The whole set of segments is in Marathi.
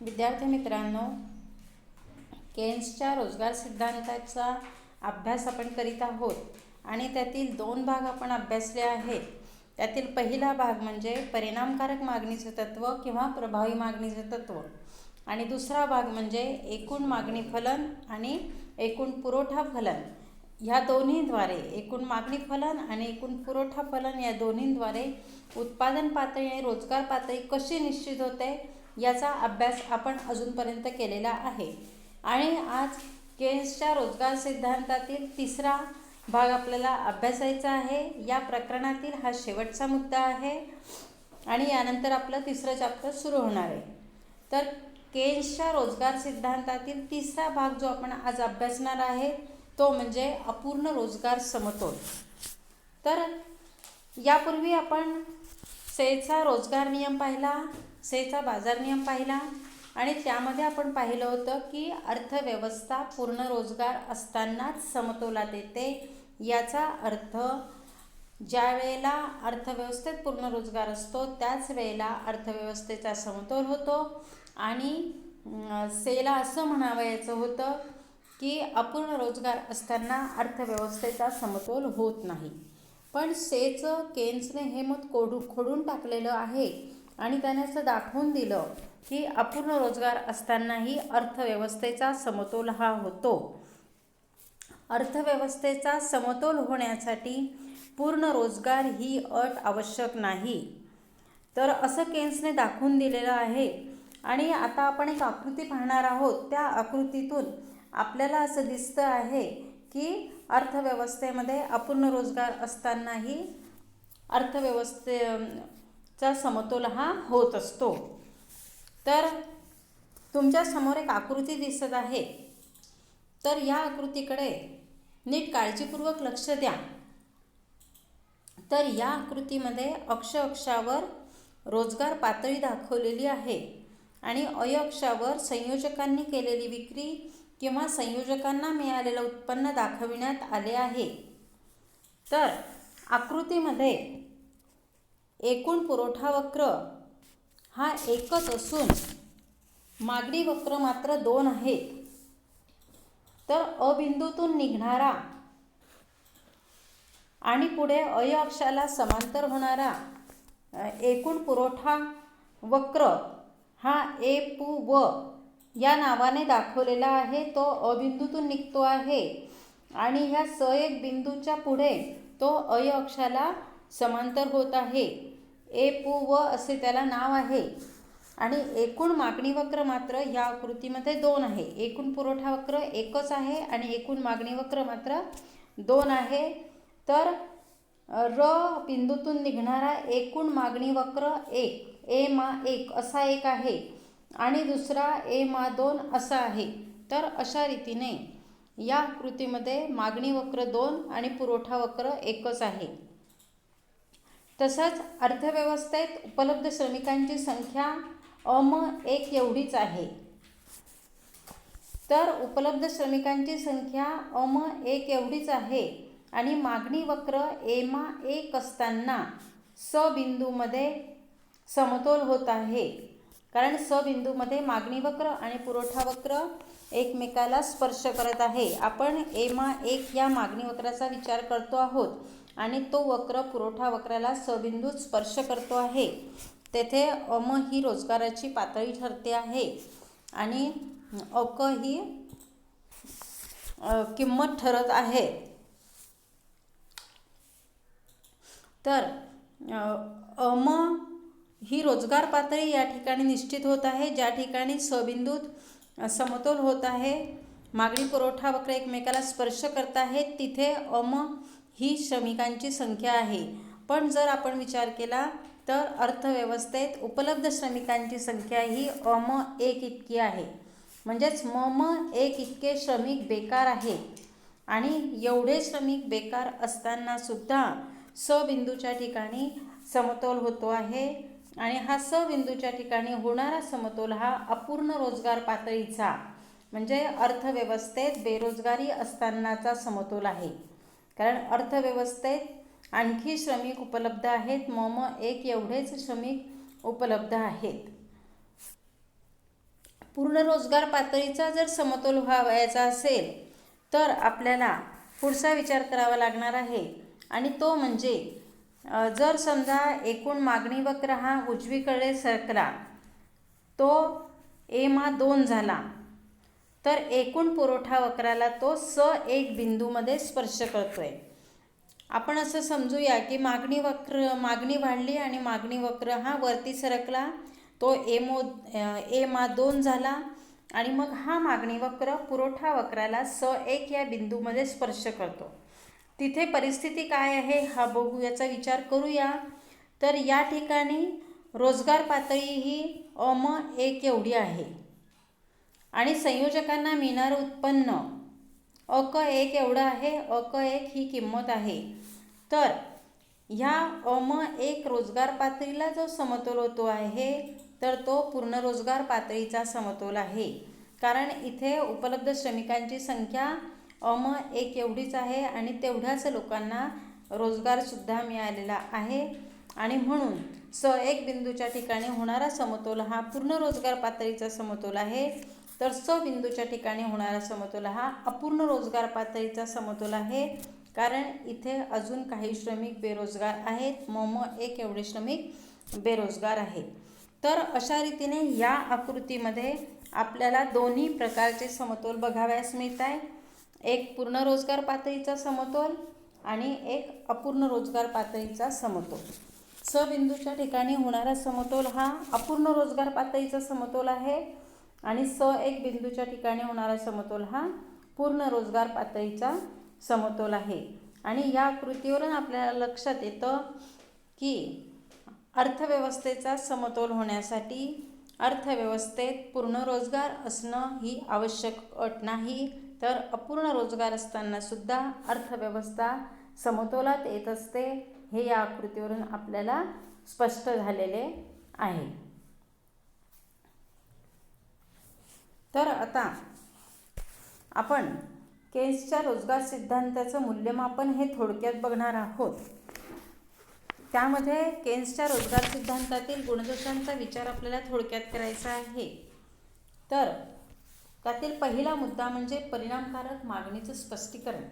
विद्यार्थी मित्रांनो, केन्सच्या रोजगार सिद्धांताचा अभ्यास आपण करीत आहोत आणि त्यातील दोन भाग आपण अभ्यासले आहेत. त्यातील पहिला भाग म्हणजे परिणामकारक मागणीचे तत्व किंवा प्रभावी मागणीचे तत्व आणि दुसरा भाग म्हणजे एकूण मागणी फलन आणि एकूण पुरवठा फलन. ह्या दोन्हीद्वारे एकूण मागणी फलन आणि एकूण पुरवठा फलन या दोन्हीद्वारे उत्पादन पातळी आणि रोजगार पातळी कशी निश्चित होते याचा अभ्यास आपण अजूनपर्यंत केलेला आहे. आणि आज केन्सच्या रोजगार सिद्धांतातील तिसरा भाग आपल्याला अभ्यासायचा आहे. या प्रकरणातील हा शेवटचा मुद्दा आहे आणि यानंतर आपलं तिसरं चॅप्टर सुरू होणार आहे. तर केन्सच्या रोजगार सिद्धांतातील तिसरा भाग जो आपण आज अभ्यासणार आहे तो म्हणजे अपूर्ण रोजगार समतोल. तर यापूर्वी आपण सेचा रोजगार नियम पाहिला, सेचा बाजार नियम पाहिला आणि त्यामध्ये आपण पाहिलं होतं की अर्थव्यवस्था पूर्ण रोजगार असतानाच समतोलात येते. याचा अर्थ ज्या वेळेला अर्थव्यवस्थेत पूर्ण रोजगार असतो त्याच वेळेला अर्थव्यवस्थेचा समतोल होतो. आणि सेला असं म्हणावयाचं होतं की अपूर्ण रोजगार असताना अर्थव्यवस्थेचा समतोल होत नाही. पण सेचं केन्सने हे मत खोडून टाकलेलं आहे आणि त्याने असं दाखवून दिलं की अपूर्ण रोजगार असतानाही अर्थव्यवस्थेचा समतोल हा होतो. अर्थव्यवस्थेचा समतोल होण्यासाठी पूर्ण रोजगार ही अट आवश्यक नाही. तर असं केन्सने दाखवून दिलेलं आहे. आणि आता आपण एक आकृती पाहणार आहोत. त्या आकृतीतून आपल्याला असं दिसतं आहे की अर्थव्यवस्थेमध्ये अपूर्ण रोजगार असतानाही अर्थव्यवस्थेचा समतोल हा होत असतो. तर तुमच्या समोर एक आकृती दिसत आहे. तर या आकृतीकडे नीट काळजीपूर्वक लक्ष द्या. तर या आकृतीमध्ये अक्षावर रोजगार पातळी दाखवलेली आहे आणि अक्षावर संयोजकांनी केलेली विक्री किंवा संयोजकांना मिळालेलं उत्पन्न दाखविण्यात आले आहे. तर आकृतीमध्ये एकूण पुरवठा वक्र हा एकच असून मागणी वक्र मात्र दोन आहेत. तर अ बिंदूतून निघणारा आणि पुढे अक्षाला समांतर होणारा एकूण पुरवठा वक्र हा ए पू व या नावाने दाखवलेला आहे. तो अ बिंदूतून निघतो आहे आणि ह्या स एक बिंदूच्या पुढे तो अक्षाला समांतर होत आहे. ए पू व असे त्याला नाव आहे. आणि एकूण मागणी वक्र मात्र या आकृतीमध्ये दोन आहे. एकूण पुरवठा वक्र एकच आहे आणि एकूण मागणी वक्र मात्र दोन आहे. तर र बिंदूतून निघणारा एकूण मागणी वक्र एक ए मा एक असा एक आहे आणि दुसरा ए मा दोन असा आहे. तर अशा रीतीने या आकृतीमध्ये मागणी वक्र दोन आणि पुरवठा वक्र एकच आहे. तसंच अर्थव्यवस्थेत उपलब्ध श्रमिकांची संख्या एक एवढीच आहे. तर उपलब्ध श्रमिकांची संख्या एक एवढीच आहे आणि मागणी वक्र एमा एक असताना स बिंदूमध्ये समतोल होत आहे. कारण स बिंदूमध्ये मागणी वक्र आणि पुरवठा वक्र एकमेकाला स्पर्श करत आहे. आपण एमा एक या मागणी वक्राचा विचार करतो आहोत आणि तो वक्र पुरवठा वक्राला स बिंदूत स्पर्श करतो आहे. तेथे ही रोजगाराची पातळी ठरते आहे आणि अक ही किंमत ठरत आहे. तर ही रोजगार पातळी या ठिकाणी निश्चित होत आहे ज्या ठिकाणी स बिंदूत समतोल होत आहे. मागणी पुरवठा वक्र एकमेकाला स्पर्श करत आहेत. तिथे ही श्रमिकांची संख्या आहे. पण जर आपण विचार केला तर अर्थव्यवस्थेत उपलब्ध श्रमिकांची संख्या ही एक इतकी आहे. म्हणजेच एक इतके श्रमिक बेकार आहेत आणि एवढे श्रमिक बेकार असताना सुद्धा स बिंदूच्या ठिकाणी समतोल होतो आहे. आणि हा स बिंदूच्या ठिकाणी होणारा समतोल हा अपूर्ण रोजगार पातळीचा म्हणजे अर्थव्यवस्थेत बेरोजगारी असतानाचा समतोल आहे. कारण अर्थव्यवस्थेत आणखी श्रमिक उपलब्ध आहेत. एक एवढेच श्रमिक उपलब्ध आहेत. पूर्ण रोजगार पातळीचा जर समतोल व्हायचा असेल तर आपल्याला पुढचा विचार करावा लागणार आहे, आणि तो म्हणजे जर समजा एकूण मागणी वक्र हा उजवीकडे सरकला, तो A-2 झाला, तर एकूण पुरवठा वक्राला तो एक बिंदूमध्ये स्पर्श करतोय. आपण असं समजूया की मागणी वाढली आणि मागणी वक्र हा वरती सरकला, तो A-2 झाला, आणि मग हा मागणी वक्र पुरवठा वक्राला 1 या बिंदूमध्ये स्पर्श करतो. तिथे परिस्थिती काय आहे हा बघू, याचा विचार करूया. तर या ठिकाणी रोजगार पातळी ही A-1 एवढी आहे आणि संयोजकांना मिळणारं उत्पन्न A-1 एवढं आहे. A-1 ही किंमत आहे. तर ह्या A-1 रोजगार पातळीला जो समतोल होतो आहे तर तो पूर्ण रोजगार पातळीचा समतोल आहे, कारण इथे उपलब्ध श्रमिकांची संख्या A-1 एवढीच आहे आणि तेवढ्याच लोकांना रोजगारसुद्धा मिळालेला आहे, आणि म्हणून 1 बिंदूच्या ठिकाणी होणारा समतोल हा पूर्ण रोजगार पातळीचा समतोल आहे. तर बिंदूच्या ठिकाणी होणारा समतोल हा अपूर्ण रोजगार पातळीचा समतोल आहे, कारण इथे अजून काही श्रमिक बेरोजगार आहेत. A-1 एवढे श्रमिक बेरोजगार आहेत. तर अशा रीतीने या आकृतीमध्ये आपल्याला दोन्ही प्रकारचे समतोल बघावयास मिळत आहे. एक पूर्ण रोजगार पातळीचा समतोल आणि एक अपूर्ण रोजगार पातळीचा समतोल. बिंदूच्या ठिकाणी होणारा समतोल हा अपूर्ण रोजगार पातळीचा समतोल आहे आणि 1 बिंदूच्या ठिकाणी होणारा समतोल हा पूर्ण रोजगार पातळीचा समतोल आहे. आणि या आकृतीवरून आपल्याला लक्षात येतं की अर्थव्यवस्थेचा समतोल होण्यासाठी अर्थव्यवस्थेत पूर्ण रोजगार असणं ही आवश्यक अट नाही, तर अपूर्ण रोजगार असताना सुद्धा अर्थव्यवस्था समतोलात येत असते, हे या आकृतीवरून आपल्याला स्पष्ट झालेले आहे. तर आता आपण केन्सच्या रोजगार सिद्धांताचं मूल्यमापन हे थोडक्यात बघणार आहोत. त्यामध्ये केन्सच्या रोजगार सिद्धांतातील गुणदोषांचा विचार आपल्याला थोडक्यात करायचा आहे. तर त्यातील पहिला मुद्दा म्हणजे परिणामकारक मागणीचं स्पष्टीकरण.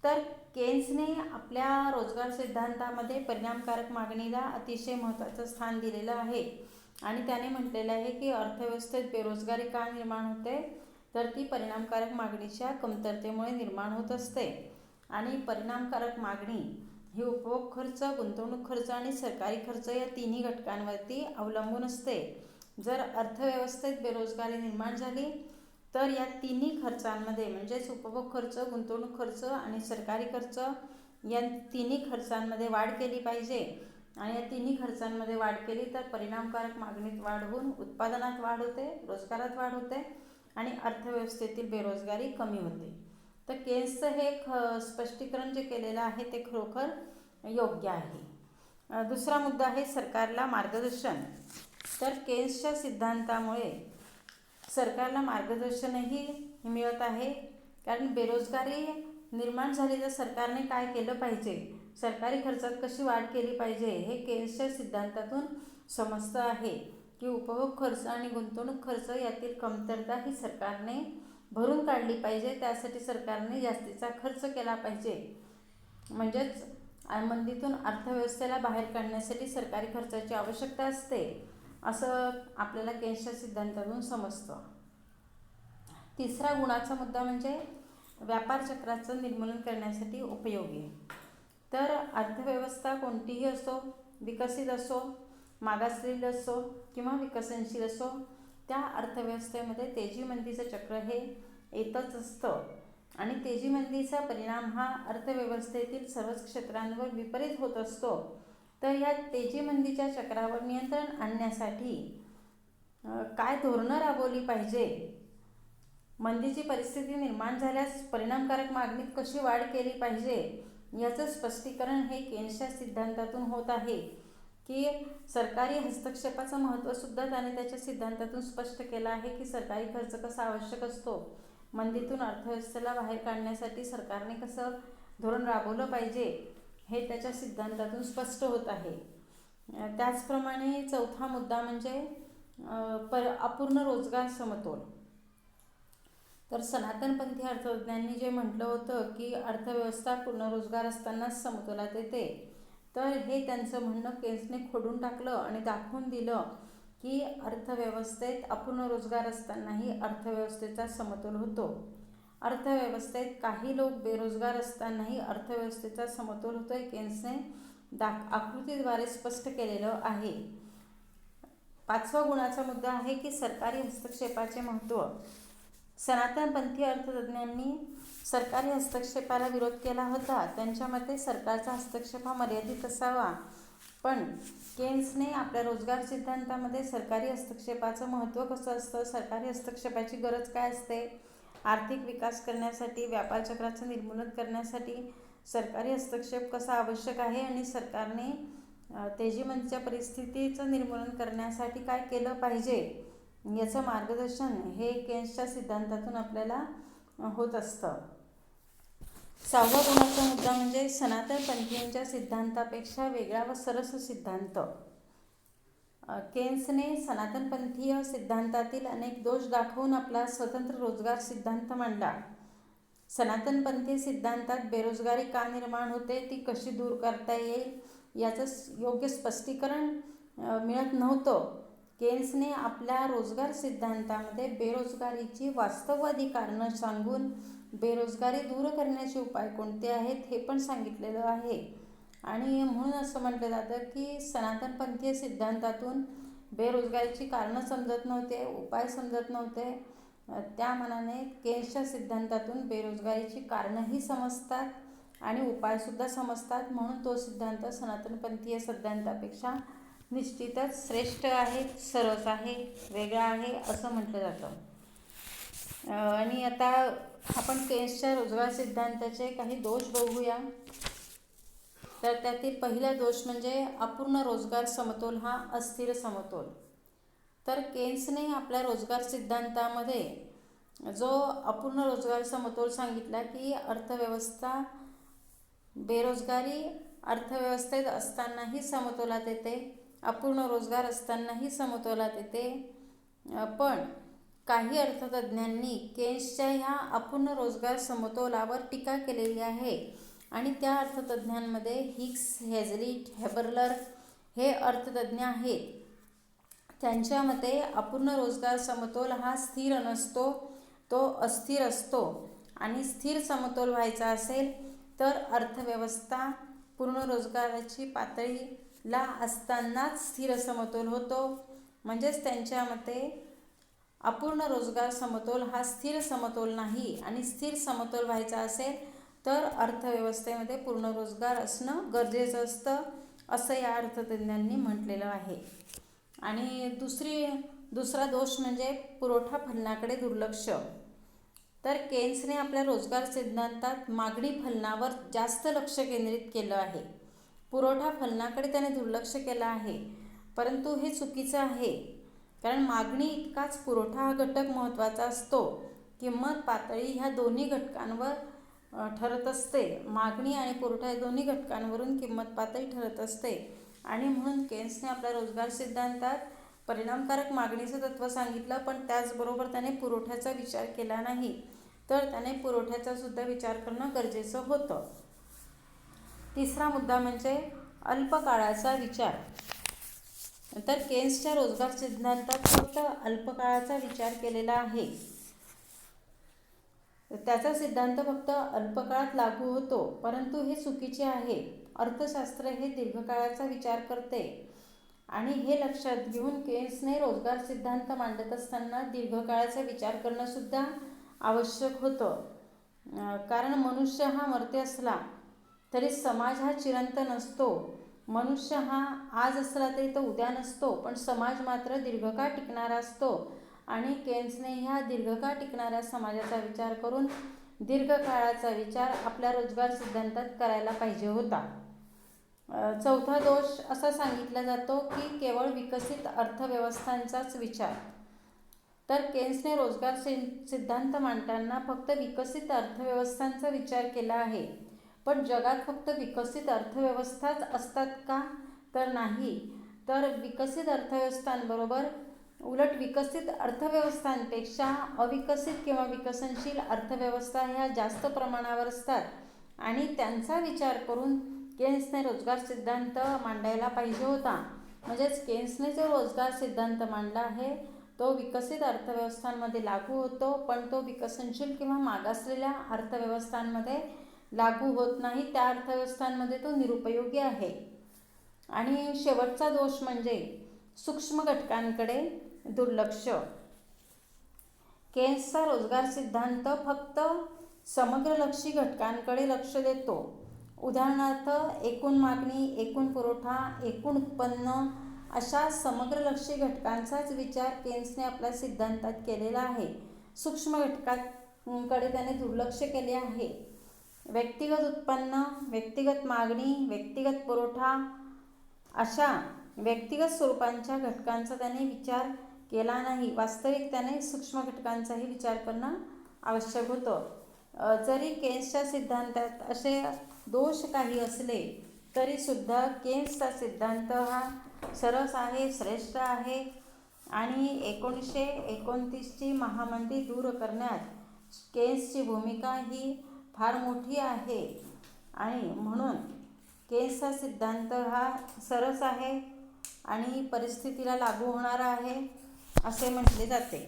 तर केन्सने आपल्या रोजगार सिद्धांतामध्ये परिणामकारक मागणीला अतिशय महत्त्वाचं स्थान दिलेलं आहे आणि त्याने म्हटलेलं आहे की अर्थव्यवस्थेत बेरोजगारी का निर्माण होते, तर ती परिणामकारक मागणीच्या कमतरतेमुळे निर्माण होत असते. आणि परिणामकारक मागणी ही उपभोग खर्च, गुंतवणूक खर्च आणि सरकारी खर्च या तिन्ही घटकांवरती अवलंबून असते. जर अर्थव्यवस्थेत बेरोजगारी निर्माण झाली तर या तिन्ही खर्चांमध्ये म्हणजेच उपभोग खर्च, गुंतवणूक खर्च आणि सरकारी खर्च या तिन्ही खर्चांमध्ये वाढ केली पाहिजे. आणि या तिन्ही खर्चांमध्ये वाढ केली तर परिणामकारक मागणीत वाढ होऊन उत्पादनात वाढ होते, रोजगारात वाढ होते आणि अर्थव्यवस्थेतील बेरोजगारी कमी होते. तर केन्सचं हे स्पष्टीकरण जे केलेलं आहे ते खरोखर योग्य आहे. दुसरा मुद्दा आहे सरकारला मार्गदर्शन. तर केन्सच्या सिद्धांतामुळे सरकारला मार्गदर्शनही मिळत आहे, कारण बेरोजगारी निर्माण झाली तर सरकारने काय केलं पाहिजे, सरकारी खर्चात कशी वाढ केली पाहिजे, हे केन्सच्या सिद्धांतातून समजतं आहे की उपभोग खर्च आणि गुंतवणूक खर्च यातील कमतरता ही सरकारने भरून काढली पाहिजे. त्यासाठी सरकारने जास्तीचा खर्च केला पाहिजे. म्हणजेच मंदीतून अर्थव्यवस्थेला बाहेर काढण्यासाठी सरकारी खर्चाची आवश्यकता असते, असं आपल्याला केन्सच्या सिद्धांतातून समजतं. तिसरा गुणाचा मुद्दा म्हणजे व्यापार चक्राचं निर्मूलन करण्यासाठी उपयोगी. तर अर्थव्यवस्था कोणतीही असो, विकसित असो, मागासलेली असो किंवा विकसनशील असो, त्या अर्थव्यवस्थेमध्ये तेजी मंदीचं चक्र हे येतच असतं आणि तेजी मंदीचा परिणाम हा अर्थव्यवस्थेतील सर्वच क्षेत्रांवर विपरीत होत असतो. तर या तेजी मंदीच्या चक्रावर नियंत्रण आणण्यासाठी काय धोरणं राबवली पाहिजे, मंदीची परिस्थिती निर्माण झाल्यास परिणामकारक मागणीत कशी वाढ केली पाहिजे, याचं स्पष्टीकरण हे केन्सच्या सिद्धांतातून होत आहे. की सरकारी हस्तक्षेपाचं महत्त्वसुद्धा त्याने त्याच्या सिद्धांतातून स्पष्ट केलं आहे की सरकारी खर्च कसा आवश्यक असतो, मंदीतून अर्थव्यवस्थेला बाहेर काढण्यासाठी सरकारने कसं धोरण राबवलं पाहिजे, हे त्याच्या सिद्धांतातून स्पष्ट होत आहे. त्याचप्रमाणे चौथा मुद्दा म्हणजे अपूर्ण रोजगार समतोल. तर सनातनपंथी अर्थतज्ज्ञांनी जे म्हटलं होतं की अर्थव्यवस्था पूर्ण रोजगार असतानाच समतोलात येते, तर हे त्यांचं म्हणणं केन्सने खोडून टाकलं आणि दाखवून दिलं की अर्थव्यवस्थेत अपूर्ण रोजगार असतानाही अर्थव्यवस्थेचा समतोल होतो. अर्थव्यवस्थेत काही लोक बेरोजगार असतानाही अर्थव्यवस्थेचा समतोल होतोय, केन्सने आकृतीद्वारे स्पष्ट केलेलं आहे. 5वा गुणाचा मुद्दा आहे की सरकारी हस्तक्षेपाचे महत्त्व. सनातनपंथी अर्थतज्ज्ञांनी सरकारी हस्तक्षेपाला विरोध केला होता. त्यांच्या मते सरकारचा हस्तक्षेप हा मर्यादित असावा, पण केन्सने आपल्या रोजगार सिद्धांतामध्ये सरकारी हस्तक्षेपाचं महत्त्व कसं असतं, सरकारी हस्तक्षेपाची गरज काय असते, आर्थिक विकास करण्यासाठी, व्यापार चक्राचं निर्मूलन करण्यासाठी सरकारी हस्तक्षेप कसा आवश्यक आहे आणि सरकारने तेजीमंदीच्या परिस्थितीचं निर्मूलन करण्यासाठी काय केलं पाहिजे याचं मार्गदर्शन हे केन्सच्या सिद्धांतातून आपल्याला होत असतं. 6वा गुणाचा मुद्दा म्हणजे सनातनपंथीयांच्या सिद्धांतापेक्षा वेगळा व सरस सिद्धांत. केन्सने सनातनपंथीय सिद्धांतातील अनेक दोष दाखवून आपला स्वतंत्र रोजगार सिद्धांत मांडला. सनातनपंथी सिद्धांतात बेरोजगारी का निर्माण होते, ती कशी दूर करता येईल याचं योग्य स्पष्टीकरण मिळत नव्हतं. केन्सने आपल्या रोजगार सिद्धांतामध्ये बेरोजगारीची वास्तववादी कारणं सांगून बेरोजगारी दूर करण्याचे उपाय कोणते आहेत हे पण सांगितलेलं आहे. आणि म्हणून असं म्हटलं जातं की सनातनपंथीय सिद्धांतातून बेरोजगारीची कारणं समजत नव्हते, उपाय समजत नव्हते. त्या मानाने केन्सच्या सिद्धांतातून बेरोजगारीची कारणंही समजतात आणि उपायसुद्धा समजतात. म्हणून तो सिद्धांत सनातनपंथीय सिद्धांतापेक्षा निश्चितच श्रेष्ठ आहे, सरस आहे, वेगळा आहे असं म्हटलं जातं. आणि आता आपण केन्सच्या रोजगार सिद्धांताचे काही दोष बघूया. तर त्यातील पहिला दोष म्हणजे अपूर्ण रोजगार समतोल हा अस्थिर समतोल. तर केन्सने आपल्या रोजगार सिद्धांतामध्ये जो अपूर्ण रोजगार समतोल सांगितला की अर्थव्यवस्था बेरोजगारी अर्थव्यवस्थेत असतानाही समतोलात येते, अपूर्ण रोजगार असतानाही समतोलात येते. पण काही अर्थतज्ज्ञांनी केन्सच्या ह्या अपूर्ण रोजगार समतोलावर टीका केलेली आहे आणि त्या अर्थतज्ज्ञांमध्ये हिग्स, हेझलिट, हेबरलर हे अर्थतज्ज्ञ आहेत. त्यांच्या मते अपूर्ण रोजगार समतोल हा स्थिर नसतो, तो अस्थिर असतो आणि स्थिर समतोल व्हायचा असेल तर अर्थव्यवस्था पूर्ण रोजगाराची पातळीला असतानाच स्थिर समतोल होतो. म्हणजेच त्यांच्या मते अपूर्ण रोजगार समतोल हा स्थिर समतोल नाही आणि स्थिर समतोल व्हायचा असेल तर अर्थव्यवस्थेमध्ये पूर्ण रोजगार असणं गरजेचं असतं असं या अर्थतज्ज्ञांनी म्हटलेलं आहे. आणि दुसरा दोष म्हणजे पुरवठा फलनाकडे दुर्लक्ष. तर केन्सने आपल्या रोजगार सिद्धांतात मागणी फलनावर जास्त लक्ष केंद्रित केलं आहे, पुरवठा फलनाकडे त्याने दुर्लक्ष केलं आहे. परंतु हे चुकीचं आहे, कारण मागणी इतकाच पुरवठा हा घटक महत्त्वाचा असतो. किंमत पातळी ह्या दोन्ही घटकांवर ठरत असते. मागणी आणि पुरवठा या दोन्ही घटकांवरून किंमत पातळी ठरत असते. आणि म्हणून केन्सने आपल्या रोजगार सिद्धांतात परिणामकारक मागणीचं तत्त्व सांगितलं, पण त्याचबरोबर त्याने पुरवठ्याचा विचार केला नाही. तर त्याने पुरवठ्याचा सुद्धा विचार करणं गरजेचं होतं. तिसरा मुद्दा म्हणजे अल्पकाळाचा विचार. तर केन्सच्या रोजगार सिद्धांतात फक्त अल्पकाळाचा विचार केलेला आहे. त्याचा सिद्धांत फक्त अल्पकाळात लागू होतो, परंतु हे चुकीचे आहे. अर्थशास्त्र हे दीर्घकाळाचा विचार करते आणि हे लक्षात घेऊन केन्सने रोजगार सिद्धांत मांडत असताना दीर्घकाळाचा विचार करणं सुद्धा आवश्यक होतं. कारण मनुष्य हा मर्त्य असला तरी समाज हा चिरंतन नसतो. मनुष्य हा आज असला तरी तो उद्या नसतो, पण समाज मात्र दीर्घकाळ टिकणारा असतो. आणि केन्सने ह्या दीर्घकाळ टिकणाऱ्या समाजाचा विचार करून दीर्घकाळाचा विचार आपल्या रोजगार सिद्धांतात करायला पाहिजे होता. चौथा दोष असा सांगितला जातो की केवळ विकसित अर्थव्यवस्थांचाच विचार. तर केन्सने रोजगार सिद्धांत मांडताना फक्त विकसित अर्थव्यवस्थांचा विचार केला आहे. पण जगात फक्त विकसित अर्थव्यवस्थाच असतात का? तर नाही. तर विकसित अर्थव्यवस्थांबरोबर उलट विकसित अर्थव्यवस्थांपेक्षा अविकसित किंवा विकसनशील अर्थव्यवस्था ह्या जास्त प्रमाणावर असतात आणि त्यांचा विचार करून केन्सने रोजगार सिद्धांत मांडायला पाहिजे होता. म्हणजेच केन्सने जो रोजगार सिद्धांत मांडला आहे तो विकसित अर्थव्यवस्थांमध्ये लागू होतो, पण तो विकसनशील किंवा मागासलेल्या अर्थव्यवस्थांमध्ये लागू होत नाही. त्या अर्थव्यवस्थांमध्ये तो निरुपयोगी आहे. आणि शेवटचा दोष म्हणजे सूक्ष्म घटकांकडे दुर्लक्ष. केन्सचा रोजगार सिद्धांत फक्त समग्रलक्षी घटकांकडे लक्ष देतो. उदाहरणार्थ एकूण मागणी, एकूण पुरवठा, एकूण उत्पन्न अशा समग्रलक्षी घटकांचाच विचार केन्सने आपल्या सिद्धांतात केलेला आहे. सूक्ष्म घटकांकडे त्याने दुर्लक्ष केले आहे. व्यक्तिगत उत्पन्न, व्यक्तिगत मागणी, व्यक्तिगत पुरवठा अशा व्यक्तिगत स्वरूपांच्या घटकांचा त्याने विचार केला नाही. वास्तविक त्याने सूक्ष्म घटकांचाही विचार करणं आवश्यक होतं. जरी केन्सच्या सिद्धांतात असे दोष काही असले तरीसुद्धा केन्सचा सिद्धांत हा सरस आहे, श्रेष्ठ आहे आणि 1929ची महामंदी दूर करण्यात केन्सची भूमिका ही फार मोठी आहे आणि म्हणून केन्सचा सिद्धांत हा सरस आहे आणि परिस्थितीला लागू होणारा आहे असे म्हटले जाते.